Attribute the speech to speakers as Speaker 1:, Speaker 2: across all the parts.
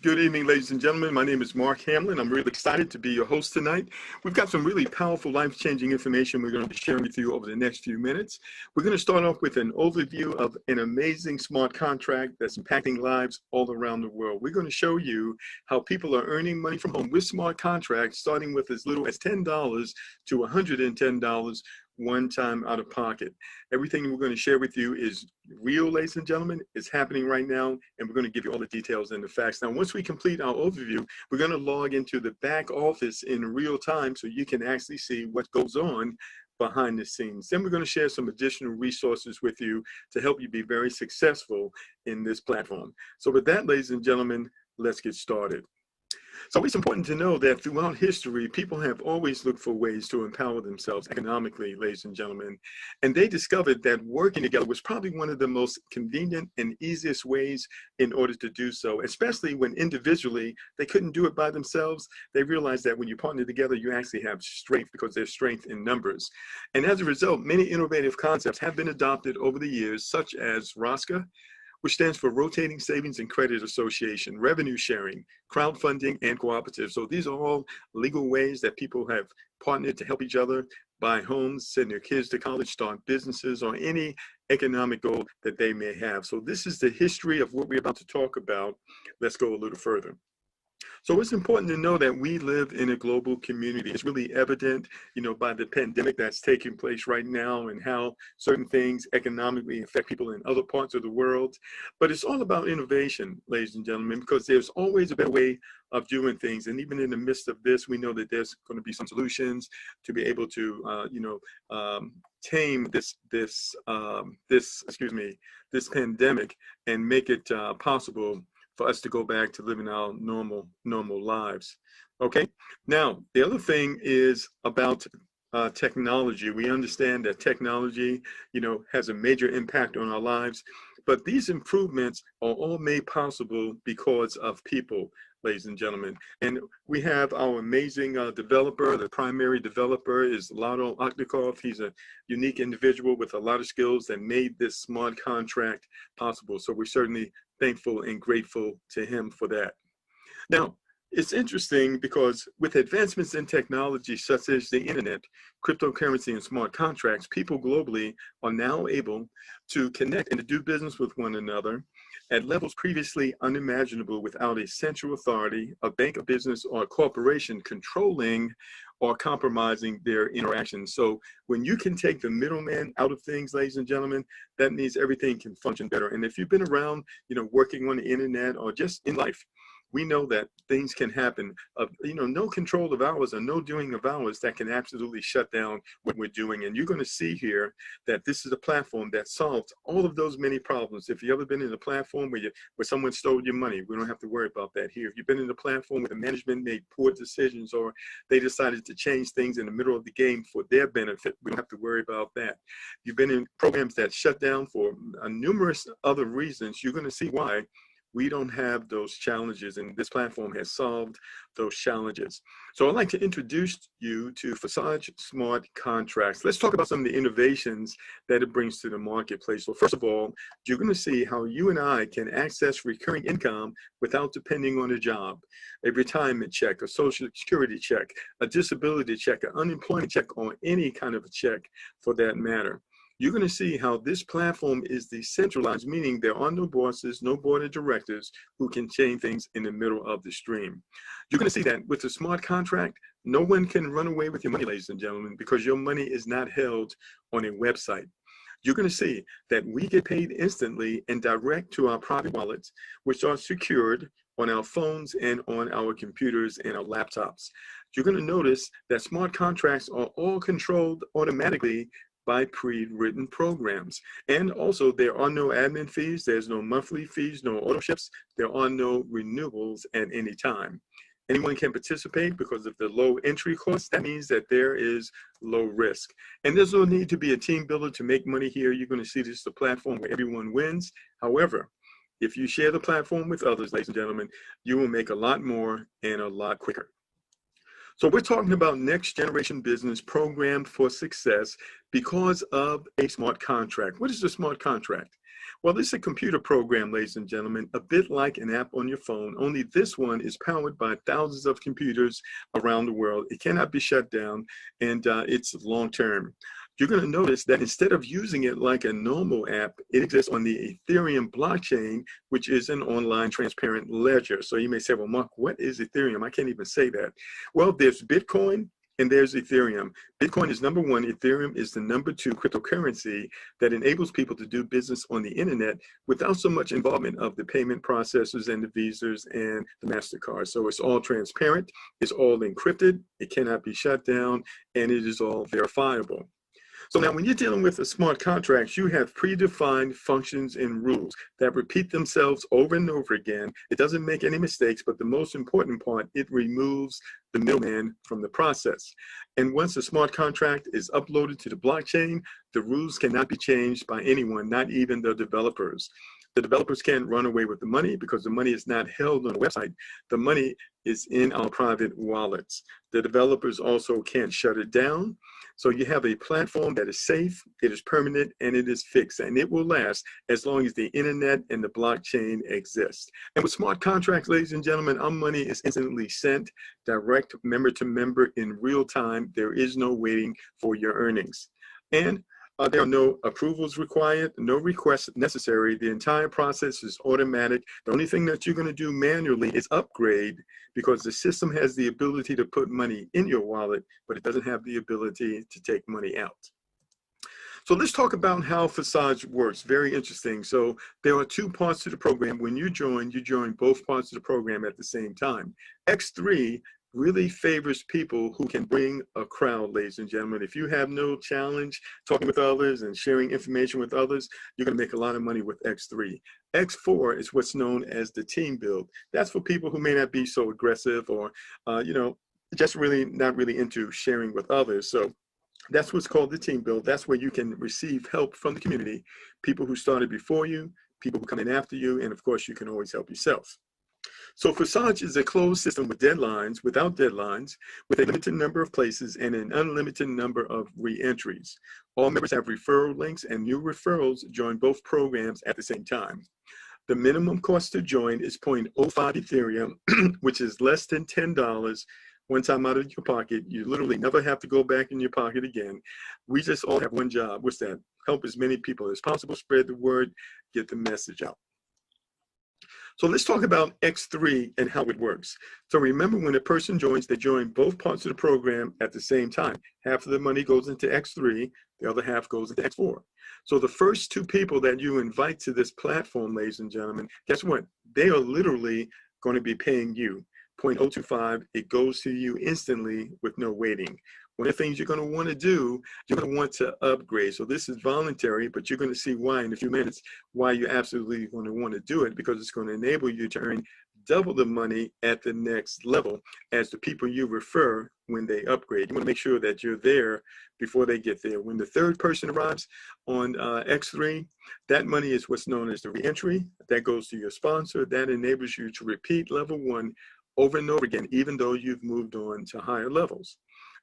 Speaker 1: Good evening, ladies and gentlemen. My name is Mark Hamlin. I'm really excited to be your host tonight. We've got some really powerful, life-changing information we're going to be sharing with you over the next few minutes. We're going to start off with an overview of an amazing smart contract that's impacting lives all around the world. We're going to show you how people are earning money from home with smart contracts, starting with as little as $10 to $110 one time out of pocket. Everything we're going to share with you is real, ladies and gentlemen. It's happening right now, and we're going to give you all the details and the facts. Now, once we complete our overview, we're going to log into the back office in real time so you can actually see what goes on behind the scenes. Then we're going to share some additional resources with you to help you be very successful in this platform. So with that, ladies and gentlemen, let's get started. So it's important to know that throughout history, people have always looked for ways to empower themselves economically, ladies and gentlemen. And they discovered that working together was probably one of the most convenient and easiest ways in order to do so, especially when individually they couldn't do it by themselves. They realized that when you partner together, you actually have strength because there's strength in numbers. And as a result, many innovative concepts have been adopted over the years, such as ROSCA, which stands for Rotating Savings and Credit Association, revenue sharing, crowdfunding, and cooperatives. So these are all legal ways that people have partnered to help each other buy homes, send their kids to college, start businesses, or any economic goal that they may have. So this is the history of what we're about to talk about. Let's go a little further. So it's important to know that we live in a global community. It's really evident, by the pandemic that's taking place right now and how certain things economically affect people in other parts of the world. But it's all about innovation, ladies and gentlemen, because there's always a better way of doing things. And even in the midst of this, we know that there's going to be some solutions to be able to, tame this pandemic and make it possible for us to go back to living our normal lives. Okay. Now, the other thing is about technology. We understand that technology, has a major impact on our lives, but these improvements are all made possible because of people, ladies and gentlemen. And we have our amazing developer. The primary developer is Lado Oktikov. He's a unique individual with a lot of skills that made this smart contract possible. So we're certainly thankful and grateful to him for that. Now, it's interesting because with advancements in technology such as the internet, cryptocurrency, and smart contracts, people globally are now able to connect and to do business with one another at levels previously unimaginable without a central authority, a bank, a business, or a corporation controlling or compromising their interactions. So when you can take the middleman out of things, ladies and gentlemen, that means everything can function better. And if you've been around, working on the internet or just in life, we know that things can happen of, no control of ours or no doing of ours that can absolutely shut down what we're doing. And you're going to see here that this is a platform that solves all of those many problems. If you've ever been in a platform where someone stole your money, we don't have to worry about that here. If you've been in a platform where the management made poor decisions or they decided to change things in the middle of the game for their benefit, we don't have to worry about that. You've been in programs that shut down for numerous other reasons. You're going to see why we don't have those challenges, and this platform has solved those challenges. So I'd like to introduce you to Forsage Smart Contracts. Let's talk about some of the innovations that it brings to the marketplace. So first of all, you're going to see how you and I can access recurring income without depending on a job, a retirement check, a social security check, a disability check, an unemployment check, or any kind of a check for that matter. You're going to see how this platform is decentralized, meaning there are no bosses, no board of directors who can change things in the middle of the stream. You're going to see that with the smart contract, no one can run away with your money, ladies and gentlemen, because your money is not held on a website. You're going to see that we get paid instantly and direct to our private wallets, which are secured on our phones and on our computers and our laptops. You're going to notice that smart contracts are all controlled automatically by pre-written programs. And also there are no admin fees, there's no monthly fees, no auto ships, there are no renewals at any time. Anyone can participate because of the low entry cost. That means that there is low risk. And there's no need to be a team builder to make money here. You're going to see this is a platform where everyone wins. However, if you share the platform with others, ladies and gentlemen, you will make a lot more and a lot quicker. So we're talking about next generation business programmed for success because of a smart contract. What is a smart contract? Well, this is a computer program, ladies and gentlemen, a bit like an app on your phone, only this one is powered by thousands of computers around the world. It cannot be shut down, and it's long-term. You're going to notice that instead of using it like a normal app, it exists on the Ethereum blockchain, which is an online transparent ledger. So you may say, well, Mark, what is Ethereum? I can't even say that. Well, there's Bitcoin and there's Ethereum. Bitcoin is number one. Ethereum is the number two cryptocurrency that enables people to do business on the internet without so much involvement of the payment processors and the Visas and the MasterCard. So it's all transparent, it's all encrypted, it cannot be shut down, and it is all verifiable. So now when you're dealing with a smart contract, you have predefined functions and rules that repeat themselves over and over again. It doesn't make any mistakes, but the most important part, it removes the middleman from the process. And once a smart contract is uploaded to the blockchain, the rules cannot be changed by anyone, not even the developers. The developers can't run away with the money because the money is not held on a website. The money is in our private wallets. The developers also can't shut it down. So you have a platform that is safe, it is permanent, and it is fixed, and it will last as long as the internet and the blockchain exist. And with smart contracts, ladies and gentlemen, our money is instantly sent direct member to member in real time. There is no waiting for your earnings. And there are no approvals required, no requests necessary. The entire process is automatic. The only thing that you're going to do manually is upgrade, because the system has the ability to put money in your wallet, but it doesn't have the ability to take money out. So let's talk about how Forsage works. Very interesting. So there are two parts to the program. When you join both parts of the program at the same time. X3 really favors people who can bring a crowd, ladies and gentlemen. If you have no challenge talking with others and sharing information with others, you're going to make a lot of money with X3. X4 is what's known as the team build. That's for people who may not be so aggressive or, just really not really into sharing with others. So that's what's called the team build. That's where you can receive help from the community, people who started before you, people who come in after you, and of course, you can always help yourself. So Forsage is a closed system without deadlines, with a limited number of places and an unlimited number of re-entries. All members have referral links, and new referrals join both programs at the same time. The minimum cost to join is 0.05 Ethereum, which is less than $10 one time out of your pocket. You literally never have to go back in your pocket again. We just all have one job. What's that? Help as many people as possible, spread the word, get the message out. So let's talk about X3 and how it works. So remember, when a person joins, they join both parts of the program at the same time. Half of the money goes into X3, the other half goes into X4. So the first two people that you invite to this platform, ladies and gentlemen, guess what? They are literally going to be paying you 0.025. It goes to you instantly with no waiting. One of the things you're going to want to do, you're going to want to upgrade. So this is voluntary, but you're going to see why in a few minutes, why you're absolutely going to want to do it, because it's going to enable you to earn double the money at the next level as the people you refer when they upgrade. You want to make sure that you're there before they get there. When the third person arrives on X3, that money is what's known as the reentry. That goes to your sponsor. That enables you to repeat level one over and over again, even though you've moved on to higher levels.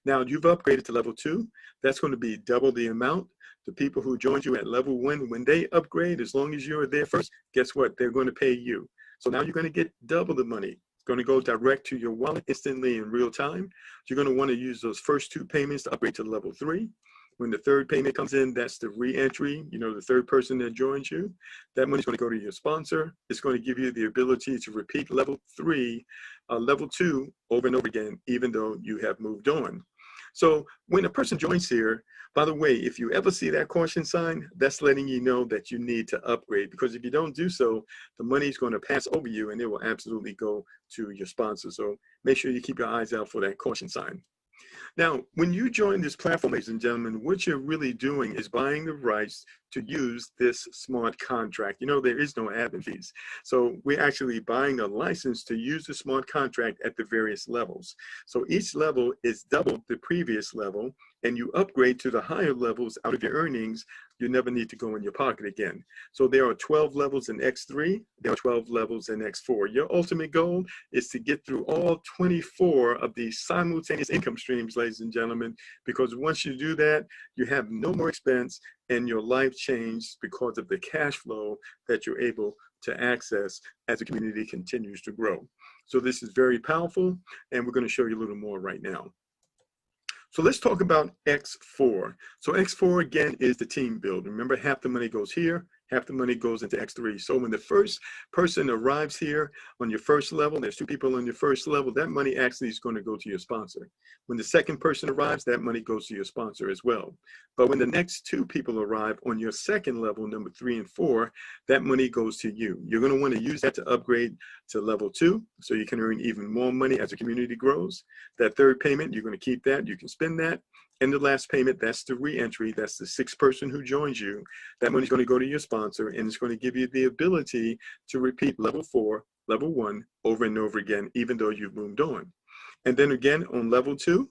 Speaker 1: Now you've upgraded to level 2. That's going to be double the amount. The people who joined you at level 1, when they upgrade, as long as you're there first, guess what? They're going to pay you. So now you're going to get double the money. It's going to go direct to your wallet instantly in real time. You're going to want to use those first 2 payments to upgrade to level 3. When the third payment comes in, that's the re-entry, the third person that joins you. That money's going to go to your sponsor. It's going to give you the ability to repeat level 3, level 2 over and over again, even though you have moved on. So when a person joins here, by the way, if you ever see that caution sign, that's letting you know that you need to upgrade, because if you don't do so, the money is going to pass over you and it will absolutely go to your sponsor. So make sure you keep your eyes out for that caution sign. Now, when you join this platform, ladies and gentlemen, what you're really doing is buying the rights to use this smart contract. There is no admin fees. So we're actually buying a license to use the smart contract at the various levels. So each level is double the previous level. and you upgrade to the higher levels out of your earnings, you never need to go in your pocket again. So there are 12 levels in X3, there are 12 levels in X4. Your ultimate goal is to get through all 24 of these simultaneous income streams, ladies and gentlemen, because once you do that, you have no more expense and your life changes because of the cash flow that you're able to access as the community continues to grow. So this is very powerful, and we're going to show you a little more right now. So let's talk about X4. So X4 again is the team build. Remember, half the money goes here, half the money goes into X3. So when the first person arrives here on your first level, there's 2 people on your first level, that money actually is going to go to your sponsor. When the second person arrives, that money goes to your sponsor as well. But when the next 2 people arrive on your second level, number 3 and 4, that money goes to you. You're going to want to use that to upgrade to level 2, so you can earn even more money as the community grows. That third payment, you're going to keep that, you can spend that. And the last payment, that's the re-entry, that's the 6th person who joins you. That money's going to go to your sponsor, and it's going to give you the ability to repeat level 4, level 1 over and over again, even though you've moved on. And then again, on level 2,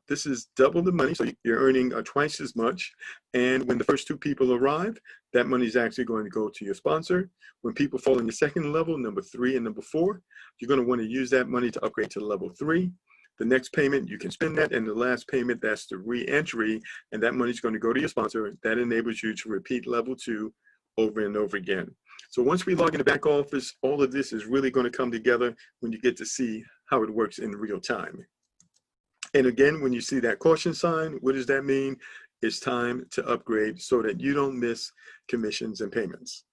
Speaker 1: this is double the money, so you're earning twice as much. And when the first 2 people arrive, that money is actually going to go to your sponsor. When people fall in your second level, number 3 and number 4, you're going to want to use that money to upgrade to level 3. The next payment, you can spend that, and the last payment, that's the re-entry, and that money is going to go to your sponsor. That enables you to repeat level 2 over and over again. So once we log in the back office, all of this is really going to come together when you get to see how it works in real time. And again, when you see that caution sign, what does that mean? It's time to upgrade so that you don't miss commissions and payments.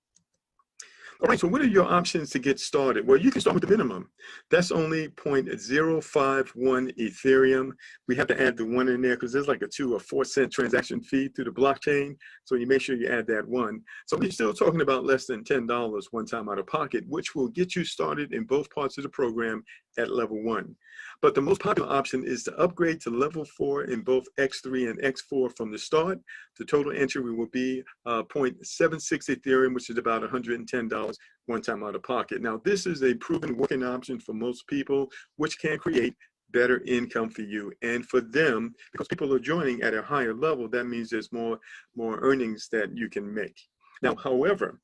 Speaker 1: All right, so what are your options to get started? Well, you can start with the minimum. That's only 0.051 Ethereum. We have to add the 1 in there because there's like a 2 or 4 cent transaction fee through the blockchain. So you make sure you add that 1. So we're still talking about less than $10 one time out of pocket, which will get you started in both parts of the program at level 1. But the most popular option is to upgrade to level 4 in both X3 and X4 from the start. The total entry will be 0.76 Ethereum, which is about $110 one time out of pocket. Now, this is a proven working option for most people, which can create better income for you and for them, because people are joining at a higher level. That means there's more earnings that you can make. Now, however,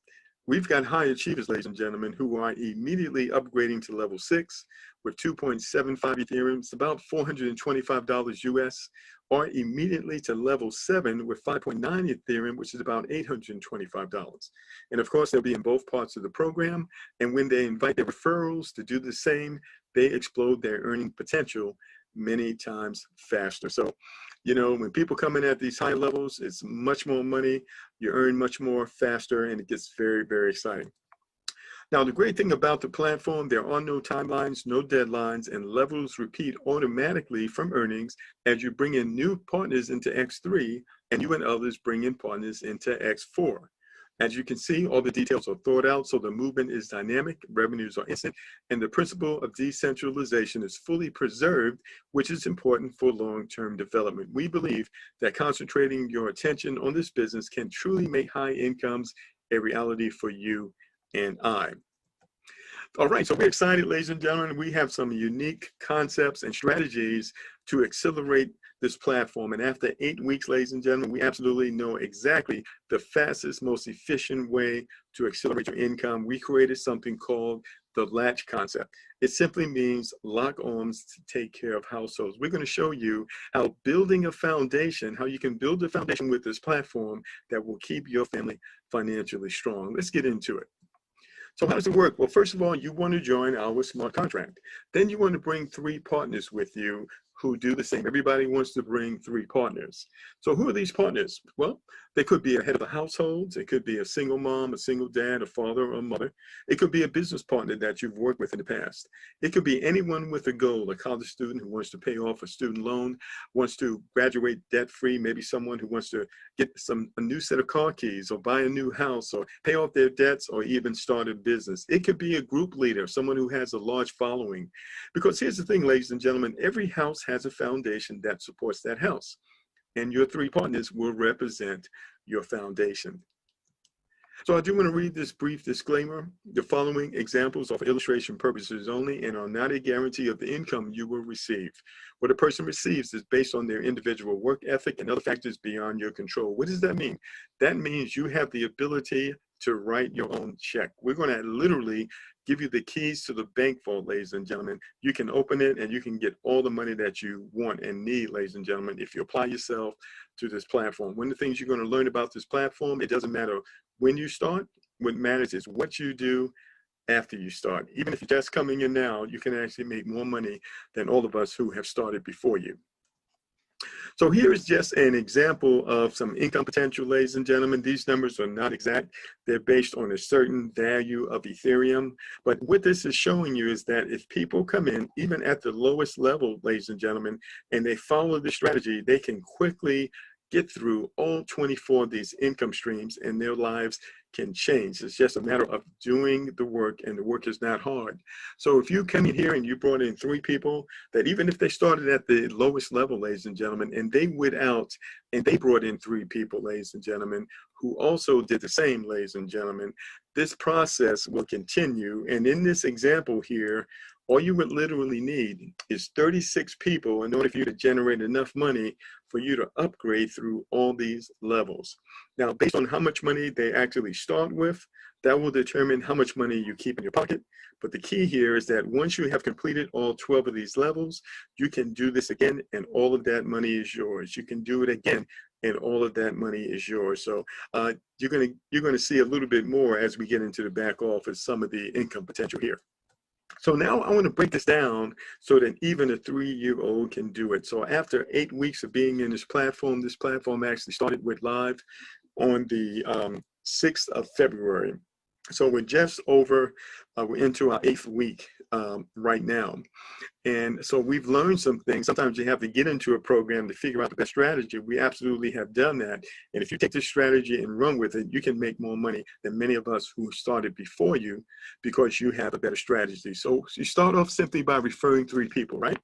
Speaker 1: we've got high achievers, ladies and gentlemen, who are immediately upgrading to level 6 with 2.75 Ethereum. It's about $425 US, or immediately to level 7 with 5.9 Ethereum, which is about $825. And of course, they'll be in both parts of the program. And when they invite their referrals to do the same, they explode their earning potential many times faster. So, you know, when people come in at these high levels, it's much more money, you earn much more faster, and it gets very, very exciting. Now, the great thing about the platform, there are no timelines, no deadlines, and levels repeat automatically from earnings as you bring in new partners into X3 and you and others bring in partners into X4. As you can see, all the details are thought out, so the movement is dynamic, revenues are instant, and the principle of decentralization is fully preserved, which is important for long-term development. We believe that concentrating your attention on this business can truly make high incomes a reality for you and I. All right, so we're excited, ladies and gentlemen. We have some unique concepts and strategies to accelerate this platform. And after 8 weeks, ladies and gentlemen, we absolutely know exactly the fastest, most efficient way to accelerate your income. We created something called the latch concept. It simply means lock arms to take care of households. We're going to show you how building a foundation, how you can build a foundation with this platform that will keep your family financially strong. Let's get into it. So how does it work? Well, first of all, you want to join our smart contract. Then you want to bring 3 partners with you who do the same. Everybody wants to bring 3 partners. So who are these partners? Well, they could be a head of a household. It could be a single mom, a single dad, a father, or a mother. It could be a business partner that you've worked with in the past. It could be anyone with a goal, a college student who wants to pay off a student loan, wants to graduate debt-free, maybe someone who wants to get a new set of car keys or buy a new house or pay off their debts or even start a business. It could be a group leader, someone who has a large following. Because here's the thing, ladies and gentlemen, every house has a foundation that supports that house. And your 3 partners will represent your foundation. So I do want to read this brief disclaimer. The following examples are for illustration purposes only and are not a guarantee of the income you will receive. What a person receives is based on their individual work ethic and other factors beyond your control. What does that mean? That means you have the ability to write your own check. We're going to literally give you the keys to the bank vault, ladies and gentlemen. You can open it and you can get all the money that you want and need, ladies and gentlemen, if you apply yourself to this platform. One of the things you're going to learn about this platform, it doesn't matter when you start. What matters is what you do after you start. Even if you're just coming in now, you can actually make more money than all of us who have started before you. So here is just an example of some income potential, ladies and gentlemen. These numbers are not exact. They're based on a certain value of Ethereum. But what this is showing you is that if people come in, even at the lowest level, ladies and gentlemen, and they follow the strategy, they can quickly get through all 24 of these income streams and their lives can change. It's just a matter of doing the work, and the work is not hard. So if you come in here and you brought in 3 people, that even if they started at the lowest level, ladies and gentlemen, and they went out and they brought in 3 people, ladies and gentlemen, who also did the same, ladies and gentlemen, this process will continue. And in this example here, all you would literally need is 36 people in order for you to generate enough money for you to upgrade through all these levels. Now, based on how much money they actually start with, that will determine how much money you keep in your pocket. But the key here is that once you have completed all 12 of these levels, you can do this again and all of that money is yours. You can do it again and all of that money is yours. So you're gonna see a little bit more as we get into the back office, some of the income potential here. So now I want to break this down so that even a 3-year-old can do it. So after 8 weeks of being in this platform actually started with live on the 6th of February. So we're just over, we're into our 8th week right now. And so we've learned some things. Sometimes you have to get into a program to figure out the best strategy. We absolutely have done that. And if you take this strategy and run with it, you can make more money than many of us who started before you because you have a better strategy. So you start off simply by referring 3 people, right?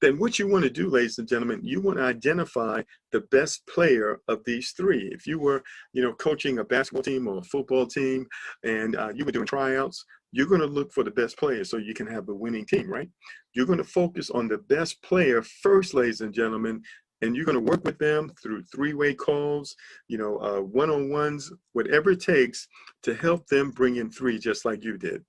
Speaker 1: Then what you want to do, ladies and gentlemen, you want to identify the best player of these 3. If you were, coaching a basketball team or a football team and you were doing tryouts, you're going to look for the best player so you can have a winning team, right? You're going to focus on the best player first, ladies and gentlemen, and you're going to work with them through 3-way calls, one-on-ones, whatever it takes to help them bring in 3 just like you did.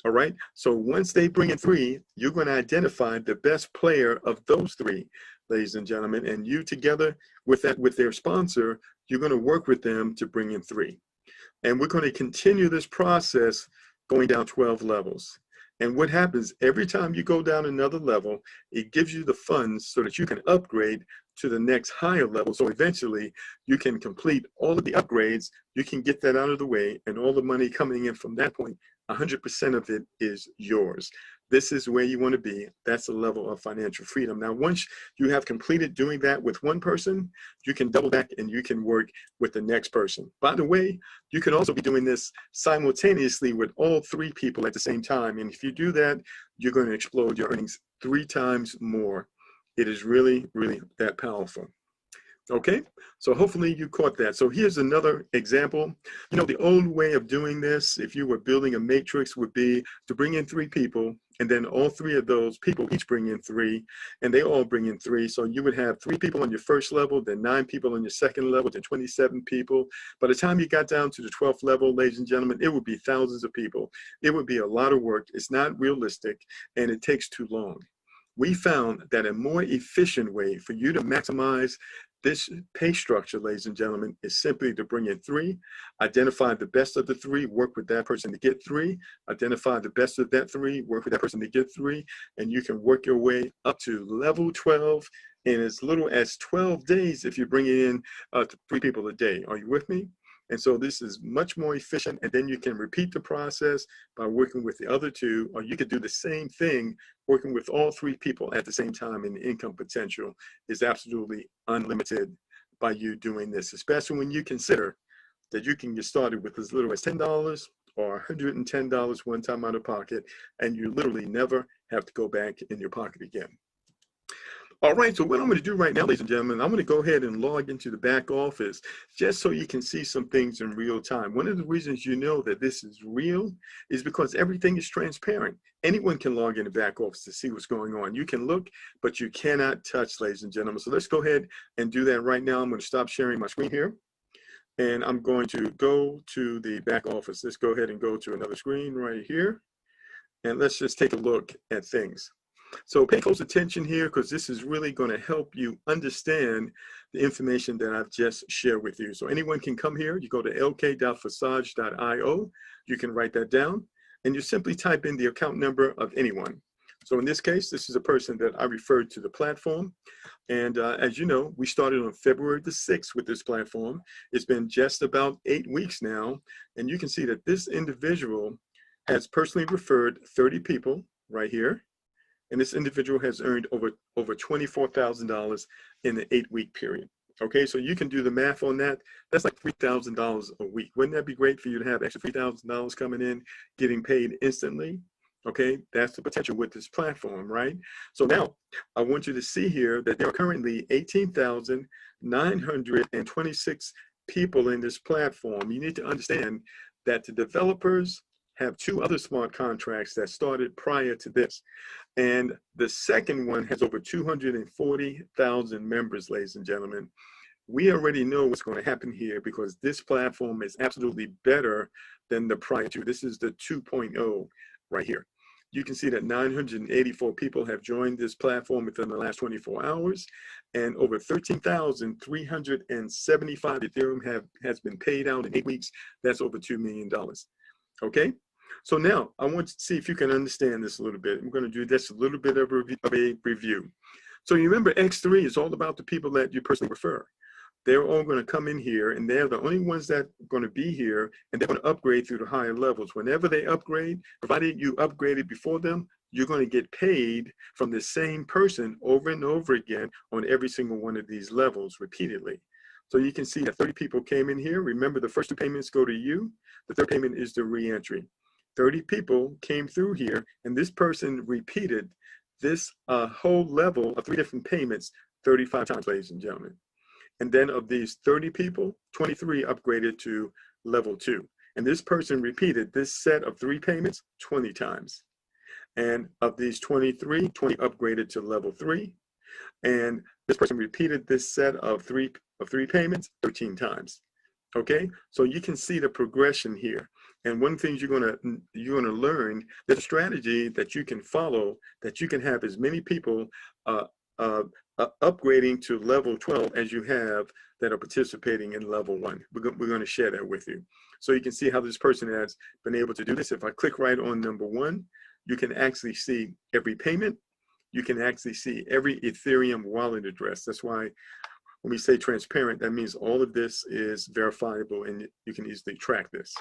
Speaker 1: All right. So once they bring in 3, you're going to identify the best player of those 3, ladies and gentlemen, and you together with their sponsor, you're going to work with them to bring in 3. And we're going to continue this process going down 12 levels. And what happens every time you go down another level, it gives you the funds so that you can upgrade to the next higher level. So eventually you can complete all of the upgrades, you can get that out of the way, and all the money coming in from that point, 100% of it is yours. This is where you want to be. That's the level of financial freedom. Now, once you have completed doing that with one person, you can double back and you can work with the next person. By the way, you can also be doing this simultaneously with all 3 people at the same time. And if you do that, you're going to explode your earnings 3 times more. It is really, really that powerful. Okay, so hopefully you caught that. So here's another example. The old way of doing this, if you were building a matrix, would be to bring in 3 people, and then all 3 of those people each bring in 3, and they all bring in 3. So you would have 3 people on your first level, then 9 people on your second level, then 27 people. By the time you got down to the 12th level, ladies and gentlemen, it would be thousands of people. It would be a lot of work. It's not realistic, and it takes too long. We found that a more efficient way for you to maximize this pay structure, ladies and gentlemen, is simply to bring in 3, identify the best of the 3, work with that person to get 3, identify the best of that 3, work with that person to get 3, and you can work your way up to level 12 in as little as 12 days if you're bringing in 3 people a day. Are you with me? And so this is much more efficient, and then you can repeat the process by working with the other 2, or you could do the same thing working with all 3 people at the same time, and the income potential is absolutely unlimited by you doing this, especially when you consider that you can get started with as little as $10 or $110 one time out of pocket, and you literally never have to go back in your pocket again. All right, so what I'm going to do right now, ladies and gentlemen, I'm going to go ahead and log into the back office just so you can see some things in real time. One of the reasons you know that this is real is because everything is transparent. Anyone can log in the back office to see what's going on. You can look, but you cannot touch, ladies and gentlemen. So let's go ahead and do that right now. I'm going to stop sharing my screen here, and I'm going to go to the back office. Let's go ahead and go to another screen right here, and let's just take a look at things. So pay close attention here, because this is really going to help you understand the information that I've just shared with you. So anyone can come here. You go to lk.forsage.io. You can write that down, and you simply type in the account number of anyone. So in this case, this is a person that I referred to the platform. And as you know, we started on February the 6th with this platform. It's been just about 8 weeks now. And you can see that this individual has personally referred 30 people right here. And this individual has earned over $24,000 in the 8-week period. Okay, so you can do the math on that. That's like $3,000 a week. Wouldn't that be great for you to have extra $3,000 coming in, getting paid instantly? Okay, that's the potential with this platform, right? So now I want you to see here that there are currently 18,926 people in this platform. You need to understand that the developers have 2 other smart contracts that started prior to this. And the second one has over 240,000 members, ladies and gentlemen. We already know what's going to happen here, because this platform is absolutely better than the prior 2. This is the 2.0 right here. You can see that 984 people have joined this platform within the last 24 hours, and over 13,375 Ethereum has been paid out in 8 weeks. That's over $2 million. Okay, so now I want to see if you can understand this a little bit. I'm going to do just a little bit of a review. So you remember X3 is all about the people that you personally refer. They're all going to come in here, and they're the only ones that are going to be here, and they're going to upgrade through the higher levels. Whenever they upgrade, provided you upgraded before them, you're going to get paid from the same person over and over again on every single one of these levels repeatedly. So you can see that 30 people came in here. Remember, the first 2 payments go to you. The third payment is the re-entry. 30 people came through here, and this person repeated this whole level of 3 different payments 35 times, ladies and gentlemen. And then of these 30 people, 23 upgraded to level 2. And this person repeated this set of 3 payments 20 times. And of these 23, 20 upgraded to level 3. And this person repeated this set of three payments 13 times. Okay, so you can see the progression here. And one thing you're gonna learn, there's a strategy that you can follow, that you can have as many people upgrading to level 12 as you have that are participating in level 1. We're going to share that with you. So you can see how this person has been able to do this. If I click right on number 1, you can actually see every payment. You can actually see every Ethereum wallet address. That's why when we say transparent, that means all of this is verifiable, and you can easily track this.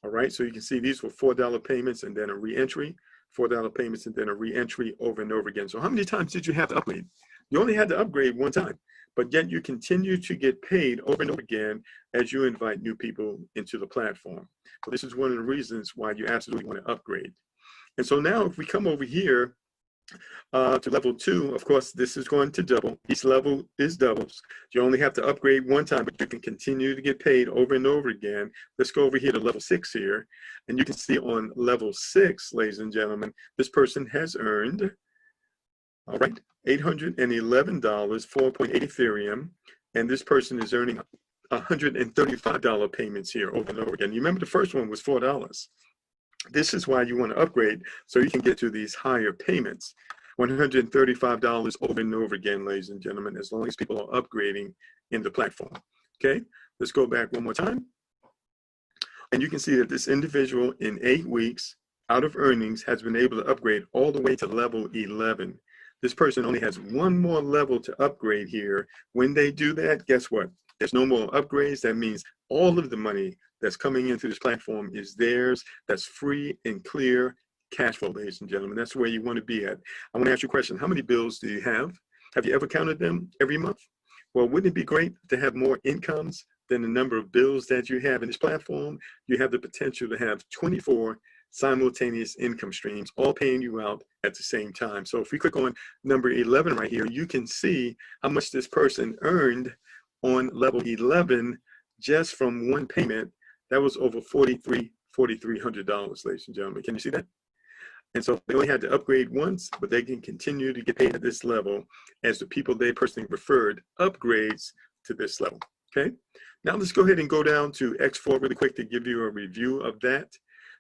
Speaker 1: All right, so you can see these were $4 payments and then a re-entry, $4 payments and then a re-entry over and over again. So how many times did you have to upgrade? You only had to upgrade 1 time, but yet you continue to get paid over and over again as you invite new people into the platform. So this is one of the reasons why you absolutely want to upgrade. And so now if we come over here to level 2, of course, this is going to double. Each level is doubles. You only have to upgrade 1 time, but you can continue to get paid over and over again. Let's go over here to level 6 here. And you can see on level 6, ladies and gentlemen, this person has earned, all right, $811, 4.8 Ethereum. And this person is earning $135 payments here over and over again. You remember the first one was $4. This is why you want to upgrade, so you can get to these higher payments. $135 over and over again, ladies and gentlemen, as long as people are upgrading in the platform. Okay, let's go back one more time. And you can see that this individual in 8 weeks out of earnings has been able to upgrade all the way to level 11. This person only has 1 more level to upgrade here. When they do that, guess what? There's no more upgrades. That means all of the money that's coming into this platform is theirs. That's free and clear cash flow, ladies and gentlemen. That's where you want to be at. I want to ask you a question. How many bills do you have? Have you ever counted them every month? Well, wouldn't it be great to have more incomes than the number of bills that you have in this platform? You have the potential to have 24 simultaneous income streams, all paying you out at the same time. So if we click on number 11 right here, you can see how much this person earned on level 11 just from one payment. That was over $4,300, ladies and gentlemen. Can you see that? And so they only had to upgrade once, but they can continue to get paid at this level as the people they personally referred upgrades to this level. Okay, now let's go ahead and go down to X4 really quick to give you a review of that.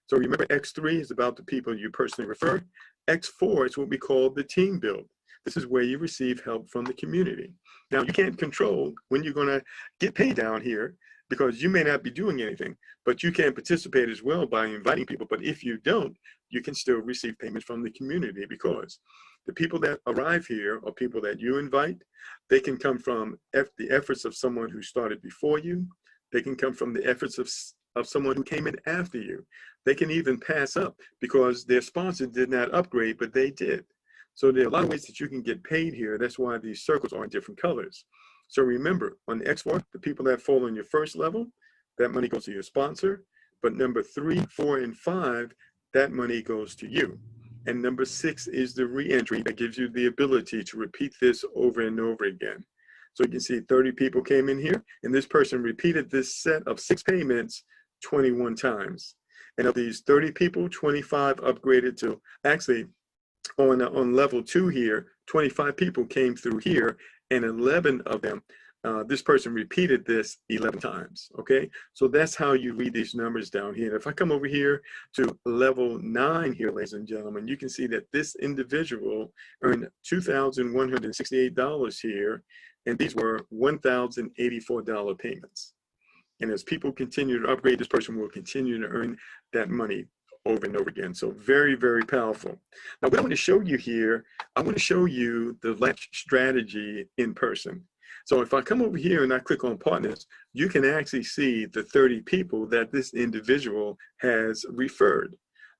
Speaker 1: So remember, X3 is about the people you personally refer. X4 is what we call the team build. This is where you receive help from the community. Now, you can't control when you're going to get paid down here because you may not be doing anything, but you can participate as well by inviting people. But if you don't, you can still receive payments from the community, because the people that arrive here are people that you invite. They can come from the efforts of someone who started before you. They can come from the efforts of someone who came in after you. They can even pass up because their sponsor did not upgrade, but they did. So there are a lot of ways that you can get paid here. That's why these circles are in different colors. So remember, on the X4, the people that fall on your first level, that money goes to your sponsor. But number 3, 4, and 5, that money goes to you. And number 6 is the re-entry that gives you the ability to repeat this over and over again. So you can see 30 people came in here, and this person repeated this set of 6 payments 21 times. And of these 30 people, 25 upgraded to, actually, on level 2 here, 25 people came through here, and 11 of them, this person repeated this 11 times, okay? So that's how you read these numbers down here. If I come over here to level 9 here, ladies and gentlemen, you can see that this individual earned $2,168 here, and these were $1,084 payments. And as people continue to upgrade, this person will continue to earn that money over and over again. So very, very powerful. Now, what I want to show you here, I want to show you the latch strategy in person. So if I come over here and I click on partners, you can actually see the 30 people that this individual has referred.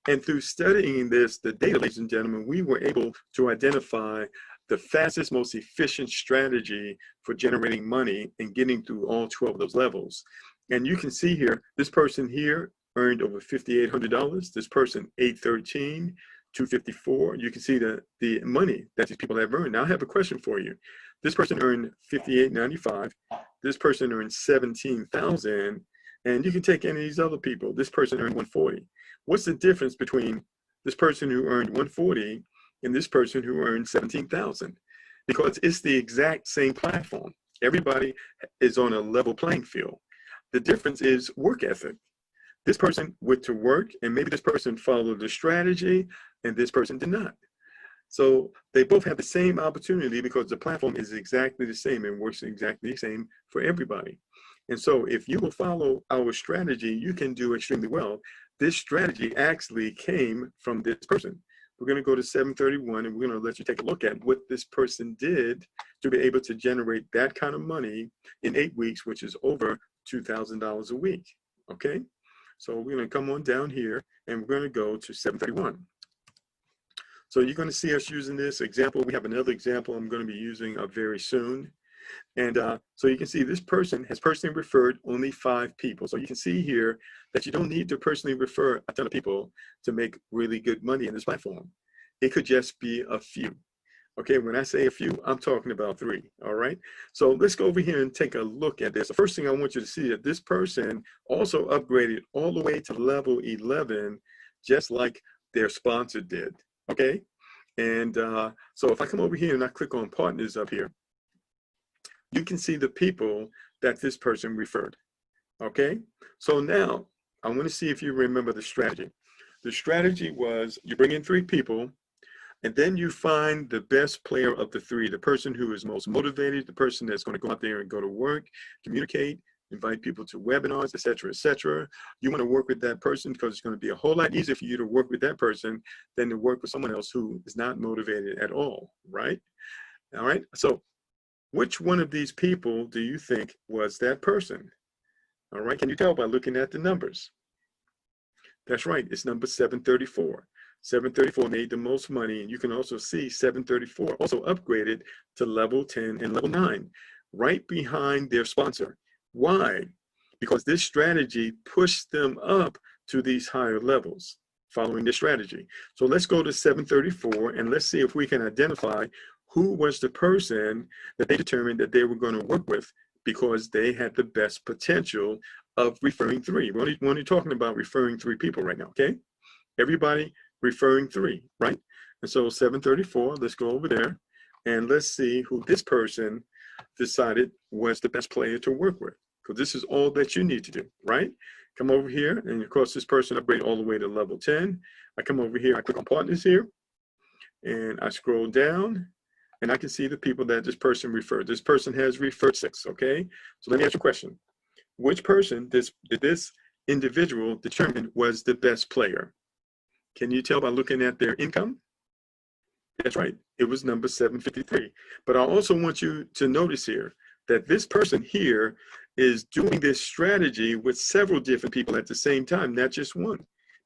Speaker 1: And through studying this, the data, ladies and gentlemen, we were able to identify the fastest, most efficient strategy for generating money and getting through all 12 of those levels. And you can see here, this person here earned over $5,800. This person, $813, $254. You can see the money that these people have earned. Now I have a question for you. This person earned $58.95. This person earned $17,000. And you can take any of these other people. This person earned $140. What's the difference between this person who earned $140 and this person who earned $17,000? Because it's the exact same platform. Everybody is on a level playing field. The difference is work ethic. This person went to work, and maybe this person followed the strategy, and this person did not. So they both have the same opportunity because the platform is exactly the same and works exactly the same for everybody. And so if you will follow our strategy, you can do extremely well. This strategy actually came from this person. We're going to go to 731, and we're going to let you take a look at what this person did to be able to generate that kind of money in 8 weeks, which is over $2,000 a week. Okay? So we're going to come on down here, and we're going to go to 731. So you're going to see us using this example. We have another example I'm going to be using very soon. And so you can see this person has personally referred only 5 people. So you can see here that you don't need to personally refer a ton of people to make really good money in this platform. It could just be a few. Okay, when I say a few, I'm talking about 3, all right? So let's go over here and take a look at this. The first thing I want you to see is that this person also upgraded all the way to level 11, just like their sponsor did, okay? And so if I come over here and I click on partners up here, you can see the people that this person referred, okay? So now, I want to see if you remember the strategy. The strategy was you bring in 3 people, and then you find the best player of the 3, the person who is most motivated, the person that's going to go out there and go to work, communicate, invite people to webinars, etc., etc. You want to work with that person because it's going to be a whole lot easier for you to work with that person than to work with someone else who is not motivated at all, right? All right, so which one of these people do you think was that person? All right, can you tell by looking at the numbers? That's right, it's number 734. 734 made the most money, and you can also see 734 also upgraded to level 10 and level 9, right behind their sponsor. Why? Because this strategy pushed them up to these higher levels. following this strategy. So let's go to 734 and let's see if we can identify who was the person that they determined that they were going to work with because they had the best potential of referring three. We're only talking about referring three people right now, okay? Everybody referring three, right? And so 734, let's go over there and let's see who this person decided was the best player to work with. Because this is all that you need to do, right? Come over here, and of course this person upgraded all the way to level 10. I come over here, I click on partners here, and I scroll down, and I can see the people that this person referred. This person has referred 6, okay? So let me ask you a question. Which person did this individual determine was the best player? Can you tell by looking at their income? That's right, it was number 753. But I also want you to notice here that this person here is doing this strategy with several different people at the same time, not just one.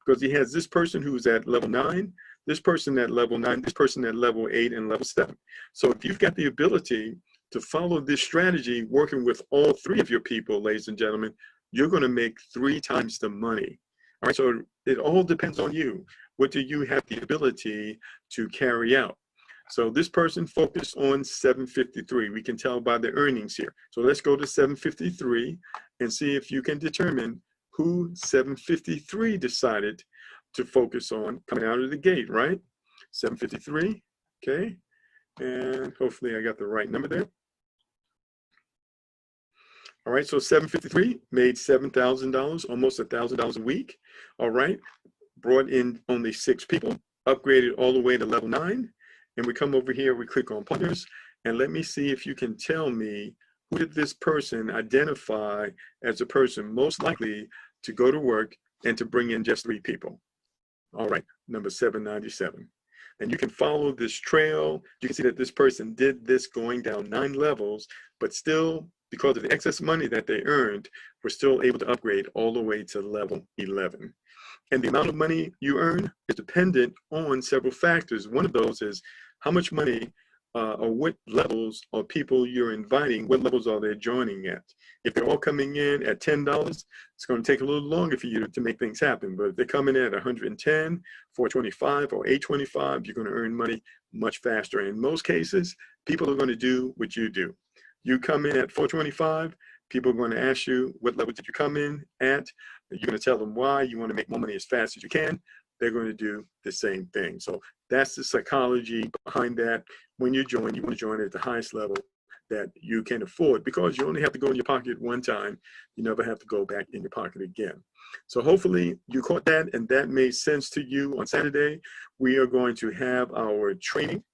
Speaker 1: Because he has this person who's at level 9, this person at level 9, this person at level 8, and level 7. So if you've got the ability to follow this strategy, working with all 3 of your people, ladies and gentlemen, you're going to make 3 times the money. All right, so it all depends on you. What do you have the ability to carry out? So this person focused on 753. We can tell by the earnings here. So let's go to 753 and see if you can determine who 753 decided to focus on coming out of the gate, right? 753, okay. And hopefully I got the right number there. All right, so 753 made $7,000, almost $1,000 a week. All right, brought in only 6 people, upgraded all the way to level 9. And we come over here, we click on partners, and let me see if you can tell me who did this person identify as a person most likely to go to work and to bring in just 3 people. All right, number 797. And you can follow this trail. You can see that this person did this going down 9 levels, but still, because of the excess money that they earned, were still able to upgrade all the way to level 11. And the amount of money you earn is dependent on several factors. One of those is how much money or what levels of people you're inviting, what levels are they joining at? If they're all coming in at $10, it's going to take a little longer for you to make things happen. But if they're coming in at 110, 425, or 825, you're going to earn money much faster. In most cases, people are going to do what you do. You come in at 425, people are going to ask you, what level did you come in at? You're going to tell them why. You want to make more money as fast as you can. They're going to do the same thing. So that's the psychology behind that. When you join, you want to join at the highest level that you can afford, because you only have to go in your pocket one time. You never have to go back in your pocket again. So hopefully you caught that and that made sense to you. On Saturday, we are going to have our training.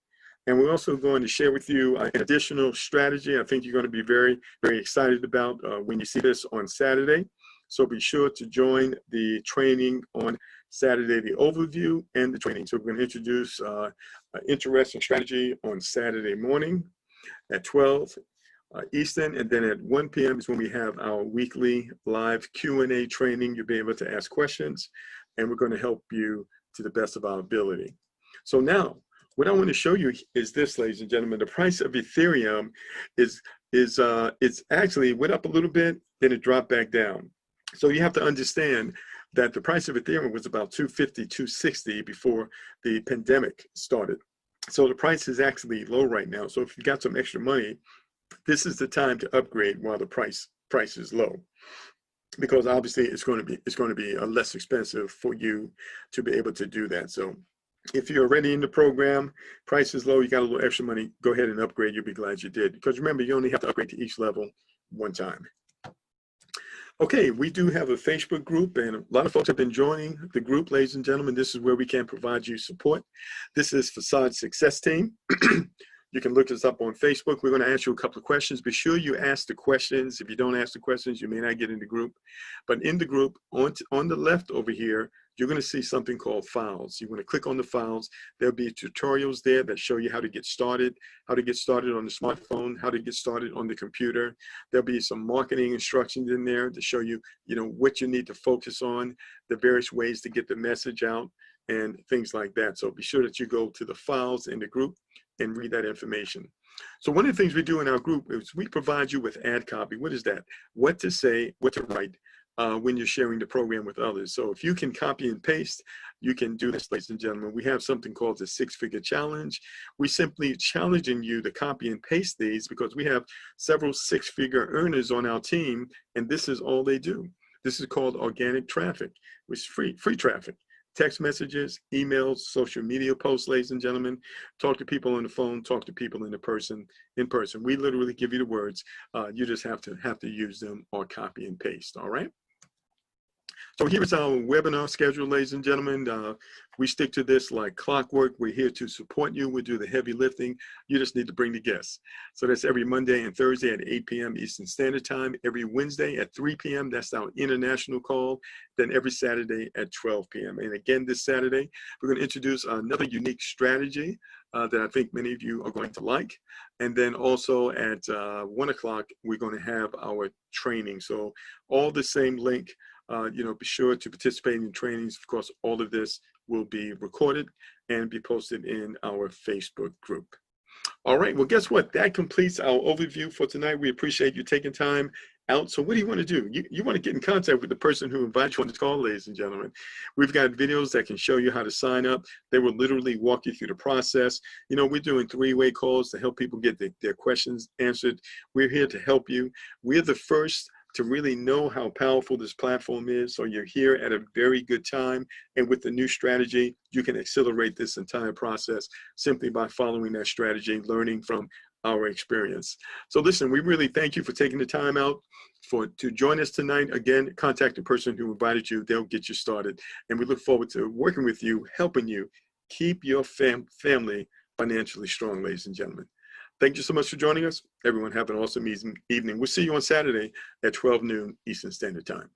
Speaker 1: And we're also going to share with you an additional strategy I think you're going to be very, very excited about when you see this on Saturday. So be sure to join the training on Saturday, the overview and the training. So we're going to introduce an interesting strategy on Saturday morning at 12 Eastern, and then at 1 p.m. is when we have our weekly live Q&A training. You'll be able to ask questions, and we're going to help you to the best of our ability. So now, what I want to show you is this, ladies and gentlemen. The price of Ethereum is actually went up a little bit, then it dropped back down. So you have to understand that the price of Ethereum was about $250, $260 before the pandemic started. So the price is actually low right now. So if you got some extra money, this is the time to upgrade while the price is low, because obviously it's going to be less expensive for you to be able to do that. So if you're already in the program, price is low, you got a little extra money, go ahead and upgrade. You'll be glad you did, because remember, you only have to upgrade to each level one time. Okay, we do have a Facebook group, and a lot of folks have been joining the group, ladies and gentlemen. This is where we can provide you support. This is Forsage Success Team. You can look us up on Facebook. We're going to ask you a couple of questions. Be sure you ask the questions. If you don't ask the questions, you may not get in the group. But in the group, on the left over here, you're going to see something called files. You want to click on the files. There'll be tutorials there that show you how to get started on the smartphone, how to get started on the computer. There'll be some marketing instructions in there to show you, what you need to focus on, the various ways to get the message out, and things like that. So be sure that you go to the files in the group and read that information. So one of the things we do in our group is we provide you with ad copy. What is that? What to say, what to write when you're sharing the program with others. So if you can copy and paste, you can do this, ladies and gentlemen. We have something called the 6-figure challenge. We simply challenging you to copy and paste these because we have several 6-figure earners on our team, and this is all they do. This is called organic traffic, which is free traffic. Text messages, emails, social media posts, ladies and gentlemen. Talk to people on the phone, talk to people in person. We literally give you the words. You just have to use them or copy and paste, all right? So here's our webinar schedule, ladies and gentlemen. We stick to this like clockwork. We're here to support you. We do the heavy lifting. You just need to bring the guests. So that's every Monday and Thursday at 8 p.m. Eastern Standard Time. Every Wednesday at 3 p.m. That's our international call. Then every Saturday at 12 p.m. And again, this Saturday, we're going to introduce another unique strategy that I think many of you are going to like. And then also at 1 o'clock, we're going to have our training. So all the same link. Be sure to participate in trainings. Of course, all of this will be recorded and be posted in our Facebook group. All right, well, guess what? That completes our overview for tonight. We appreciate you taking time out. So what do you want to do? You want to get in contact with the person who invited you on this call, ladies and gentlemen. We've got videos that can show you how to sign up. They will literally walk you through the process. We're doing 3-way calls to help people get their questions answered. We're here to help you. We're the first to really know how powerful this platform is. So you're here at a very good time. And with the new strategy, you can accelerate this entire process simply by following that strategy, learning from our experience. So listen, we really thank you for taking the time out to join us tonight. Again, contact the person who invited you. They'll get you started. And we look forward to working with you, helping you keep your family financially strong, ladies and gentlemen. Thank you so much for joining us. Everyone have an awesome evening. We'll see you on Saturday at 12 noon Eastern Standard Time.